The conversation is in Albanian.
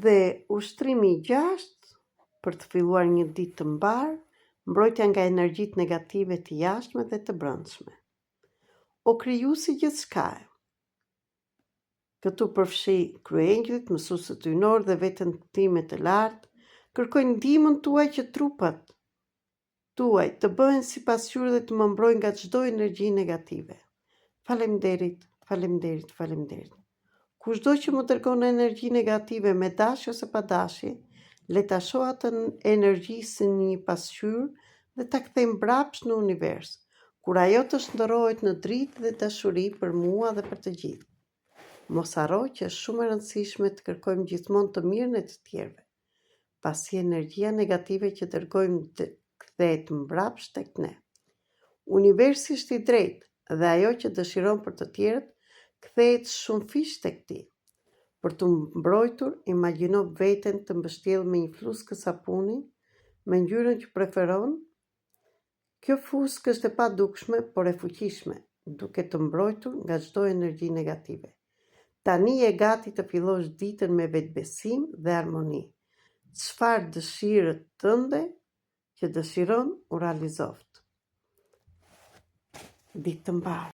Dhe ushtrimi i 6 për të filluar një ditë të mbar, mbrojtja nga energjitë negative të jashtme dhe të brendshme. O krijuesi gjithçkaje. Këtu përfshi kryengjëllit, mësuesët hyjnor dhe veten time të lartë, kërkojnë ndihmën tuaj që trupat tuaj të bëhen si pasqyrë dhe të më mbrojnë nga çdo energji negative. Faleminderit, faleminderit, faleminderit. Kushdo që më dërgon energji negative me dashje ose pa dashje, le ta shoh atë energji si një pasqyrë dhe ta kthej mbrapsht në univers, kur ajo të shndërrohet në dritë dhe dashuri për mua dhe për të gjithë. Mos harro që është shumë e rëndësishme të kërkojmë gjithmonë të mirën e të tjerëve, pasi energjia negative që dërgojmë kthehet mbrapsht tek ne. Universi është i drejtë dhe ajo që dëshiron për të tjerët kthehet shumë fish tek ti. Për të mbrojtur, imagjino veten të mbështjellë me një fluskë sapuni me ngjyrën që preferon. Kjo fluskë është e padukshme, por e fuqishme, duke të mbrojtur nga çdo energji negative. Tani je gati të fillosh ditën me vetbesim dhe harmoni. Çfarë dëshirët tënde që dëshiron u realizoft. Ditë të mbar.